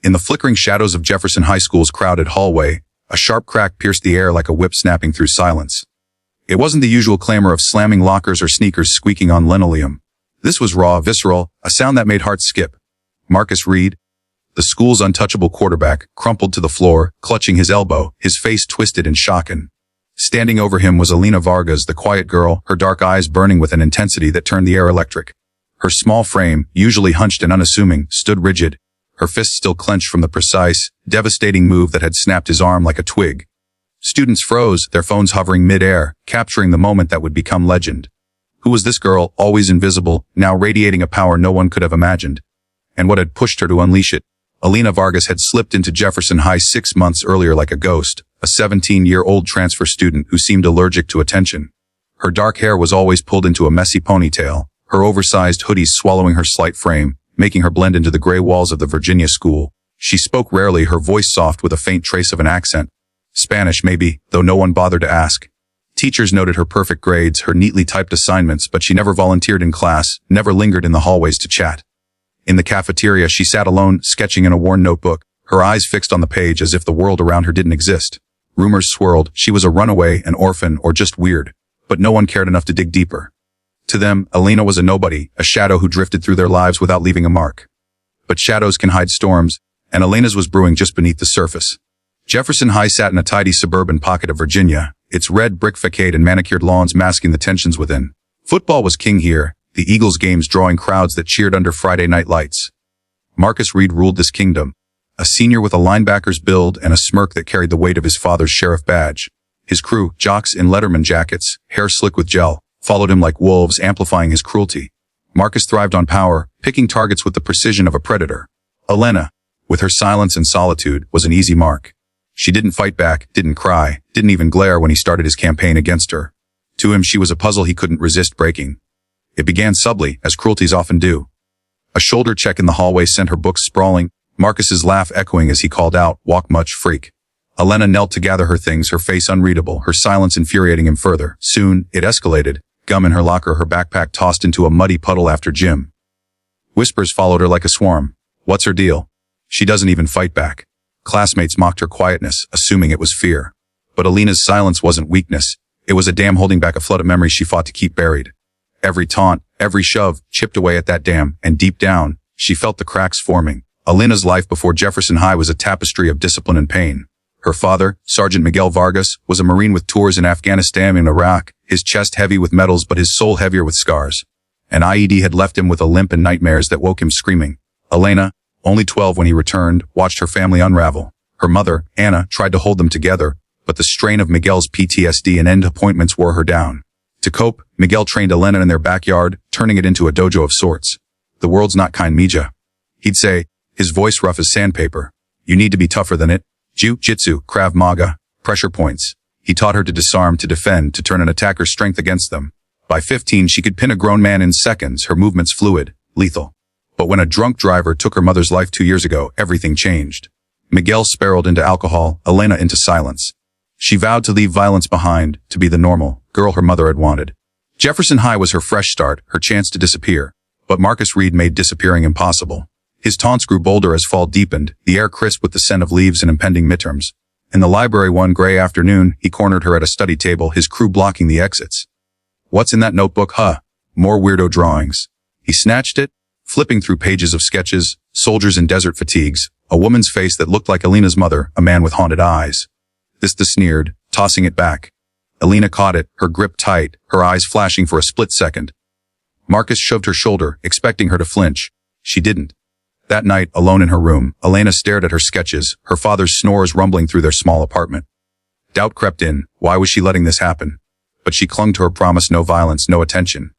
In the flickering shadows of Jefferson High School's crowded hallway, a sharp crack pierced the air like a whip snapping through silence. It wasn't the usual clamor of slamming lockers or sneakers squeaking on linoleum. This was raw, visceral, a sound that made hearts skip. Marcus Reed, the school's untouchable quarterback, crumpled to the floor, clutching his elbow, his face twisted in shock. Standing over him was Alina Vargas, the quiet girl, her dark eyes burning with an intensity that turned the air electric. Her small frame, usually hunched and unassuming, stood rigid, her fists still clenched from the precise, devastating move that had snapped his arm like a twig. Students froze, their phones hovering mid-air, capturing the moment that would become legend. Who was this girl, always invisible, now radiating a power no one could have imagined? And what had pushed her to unleash it? Alina Vargas had slipped into Jefferson High 6 months earlier like a ghost, a 17-year-old transfer student who seemed allergic to attention. Her dark hair was always pulled into a messy ponytail, her oversized hoodies swallowing her slight frame, making her blend into the gray walls of the Virginia school. She spoke rarely, her voice soft with a faint trace of an accent. Spanish maybe, though no one bothered to ask. Teachers noted her perfect grades, her neatly typed assignments, but she never volunteered in class, never lingered in the hallways to chat. In the cafeteria, she sat alone, sketching in a worn notebook, her eyes fixed on the page as if the world around her didn't exist. Rumors swirled, she was a runaway, an orphan, or just weird. But no one cared enough to dig deeper. To them, Alina was a nobody, a shadow who drifted through their lives without leaving a mark. But shadows can hide storms, and Alina's was brewing just beneath the surface. Jefferson High sat in a tidy suburban pocket of Virginia, its red brick facade and manicured lawns masking the tensions within. Football was king here, the Eagles games drawing crowds that cheered under Friday night lights. Marcus Reed ruled this kingdom, a senior with a linebacker's build and a smirk that carried the weight of his father's sheriff badge. His crew, jocks in Letterman jackets, hair slick with gel, followed him like wolves, amplifying his cruelty. Marcus thrived on power, picking targets with the precision of a predator. Alina, with her silence and solitude, was an easy mark. She didn't fight back, didn't cry, didn't even glare when he started his campaign against her. To him, she was a puzzle he couldn't resist breaking. It began subtly, as cruelties often do. A shoulder check in the hallway sent her books sprawling, Marcus's laugh echoing as he called out, "Walk much, freak." Alina knelt to gather her things, her face unreadable, her silence infuriating him further. Soon, it escalated. Gum in her locker, her backpack tossed into a muddy puddle after gym. Whispers followed her like a swarm. What's her deal? She doesn't even fight back. Classmates mocked her quietness, assuming it was fear. But Alina's silence wasn't weakness. It was a dam holding back a flood of memories she fought to keep buried. Every taunt, every shove, chipped away at that dam, and deep down, she felt the cracks forming. Alina's life before Jefferson High was a tapestry of discipline and pain. Her father, Sergeant Miguel Vargas, was a Marine with tours in Afghanistan and Iraq, his chest heavy with medals but his soul heavier with scars. An IED had left him with a limp and nightmares that woke him screaming. Alina, only 12 when he returned, watched her family unravel. Her mother, Anna, tried to hold them together, but the strain of Miguel's PTSD and end appointments wore her down. To cope, Miguel trained Alina in their backyard, turning it into a dojo of sorts. The world's not kind, Mija. He'd say, his voice rough as sandpaper. You need to be tougher than it. Jiu-jitsu, Krav Maga, pressure points. He taught her to disarm, to defend, to turn an attacker's strength against them. By 15, she could pin a grown man in seconds, her movements fluid, lethal. But when a drunk driver took her mother's life 2 years ago, everything changed. Miguel spiraled into alcohol, Alina into silence. She vowed to leave violence behind, to be the normal girl her mother had wanted. Jefferson High was her fresh start, her chance to disappear. But Marcus Reed made disappearing impossible. His taunts grew bolder as fall deepened, the air crisp with the scent of leaves and impending midterms. In the library one gray afternoon, he cornered her at a study table, his crew blocking the exits. What's in that notebook, huh? More weirdo drawings. He snatched it, flipping through pages of sketches, soldiers in desert fatigues, a woman's face that looked like Alina's mother, a man with haunted eyes. This sneered, tossing it back. Alina caught it, her grip tight, her eyes flashing for a split second. Marcus shoved her shoulder, expecting her to flinch. She didn't. That night, alone in her room, Alina stared at her sketches, her father's snores rumbling through their small apartment. Doubt crept in. Why was she letting this happen? But she clung to her promise: no violence, no attention.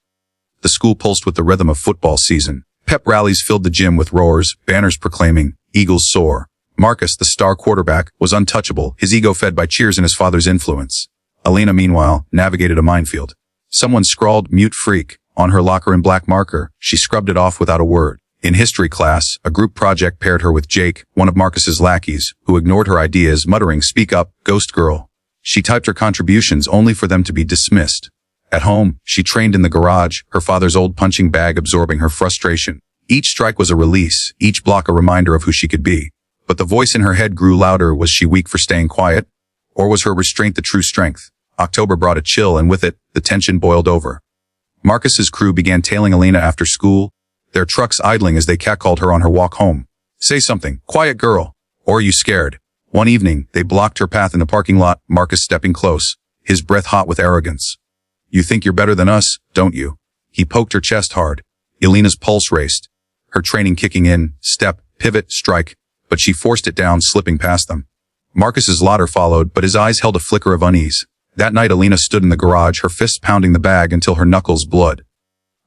The school pulsed with the rhythm of football season. Pep rallies filled the gym with roars, banners proclaiming, "Eagles soar." Marcus, the star quarterback, was untouchable, his ego fed by cheers and his father's influence. Alina, meanwhile, navigated a minefield. Someone scrawled "mute freak" on her locker in black marker. She scrubbed it off without a word. In history class, a group project paired her with Jake, one of Marcus's lackeys, who ignored her ideas, muttering, "Speak up, ghost girl." She typed her contributions only for them to be dismissed. At home, she trained in the garage, her father's old punching bag absorbing her frustration. Each strike was a release, each block a reminder of who she could be. But the voice in her head grew louder. Was she weak for staying quiet? Or was her restraint the true strength? October brought a chill, and with it, the tension boiled over. Marcus's crew began tailing Alina after school, their trucks idling as they catcalled her on her walk home. Say something, quiet girl. Or are you scared? One evening, they blocked her path in the parking lot, Marcus stepping close, his breath hot with arrogance. You think you're better than us, don't you? He poked her chest hard. Alina's pulse raced, her training kicking in, step, pivot, strike, but she forced it down, slipping past them. Marcus's laughter followed, but his eyes held a flicker of unease. That night, Alina stood in the garage, her fists pounding the bag until her knuckles bled.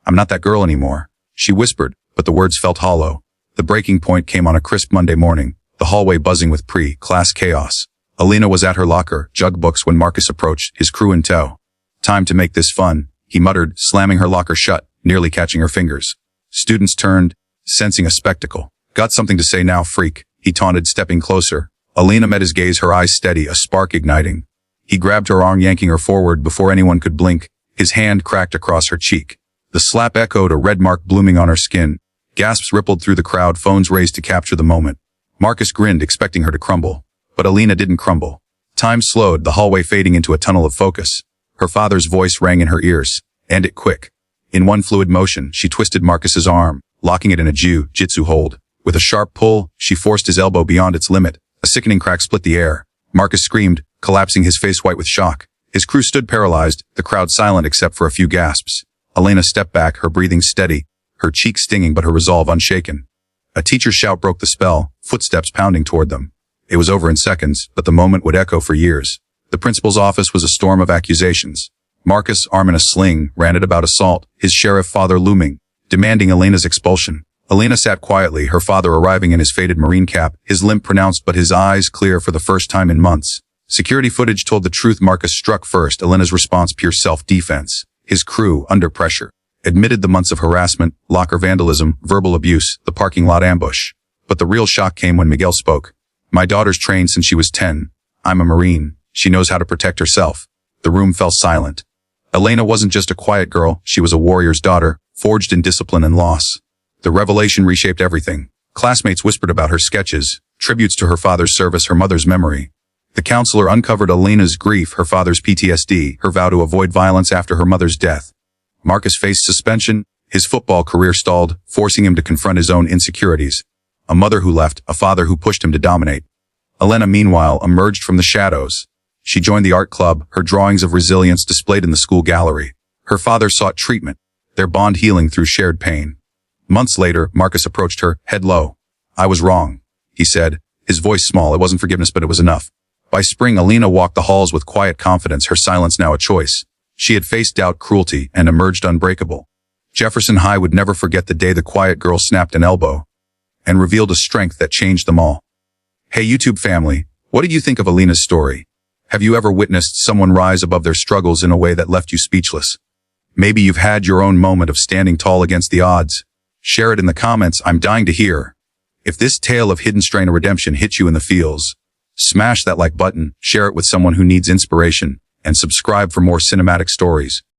I'm not that girl anymore, she whispered, but the words felt hollow. The breaking point came on a crisp Monday morning, the hallway buzzing with pre-class chaos. Alina was at her locker, jug books, when Marcus approached, his crew in tow. Time to make this fun, he muttered, slamming her locker shut, nearly catching her fingers. Students turned, sensing a spectacle. Got something to say now, freak, he taunted, stepping closer. Alina met his gaze, her eyes steady, a spark igniting. He grabbed her arm, yanking her forward before anyone could blink. His hand cracked across her cheek. The slap echoed, a red mark blooming on her skin. Gasps rippled through the crowd, phones raised to capture the moment. Marcus grinned, expecting her to crumble. But Alina didn't crumble. Time slowed, the hallway fading into a tunnel of focus. Her father's voice rang in her ears. End it quick. In one fluid motion, she twisted Marcus's arm, locking it in a jiu-jitsu hold. With a sharp pull, she forced his elbow beyond its limit. A sickening crack split the air. Marcus screamed, collapsing, his face white with shock. His crew stood paralyzed, the crowd silent except for a few gasps. Alina stepped back, her breathing steady, her cheek stinging but her resolve unshaken. A teacher's shout broke the spell, footsteps pounding toward them. It was over in seconds, but the moment would echo for years. The principal's office was a storm of accusations. Marcus, arm in a sling, ranted about assault, his sheriff father looming, demanding Alina's expulsion. Alina sat quietly, her father arriving in his faded Marine cap, his limp pronounced but his eyes clear for the first time in months. Security footage told the truth. Marcus struck first, Alina's response pure self-defense. His crew, under pressure, admitted the months of harassment, locker vandalism, verbal abuse, the parking lot ambush. But the real shock came when Miguel spoke. My daughter's trained since she was 10. I'm a Marine. She knows how to protect herself. The room fell silent. Alina wasn't just a quiet girl, she was a warrior's daughter, forged in discipline and loss. The revelation reshaped everything. Classmates whispered about her sketches, tributes to her father's service, her mother's memory. The counselor uncovered Alina's grief, her father's PTSD, her vow to avoid violence after her mother's death. Marcus faced suspension, his football career stalled, forcing him to confront his own insecurities. A mother who left, a father who pushed him to dominate. Alina, meanwhile, emerged from the shadows. She joined the art club, her drawings of resilience displayed in the school gallery. Her father sought treatment, their bond healing through shared pain. Months later, Marcus approached her, head low. I was wrong, he said, his voice small. It wasn't forgiveness, but it was enough. By spring, Alina walked the halls with quiet confidence, her silence now a choice. She had faced doubt, cruelty, and emerged unbreakable. Jefferson High would never forget the day the quiet girl snapped an elbow and revealed a strength that changed them all. Hey YouTube family, what did you think of Alina's story? Have you ever witnessed someone rise above their struggles in a way that left you speechless? Maybe you've had your own moment of standing tall against the odds. Share it in the comments, I'm dying to hear. If this tale of hidden strain of redemption hit you in the feels, smash that like button, share it with someone who needs inspiration, and subscribe for more cinematic stories.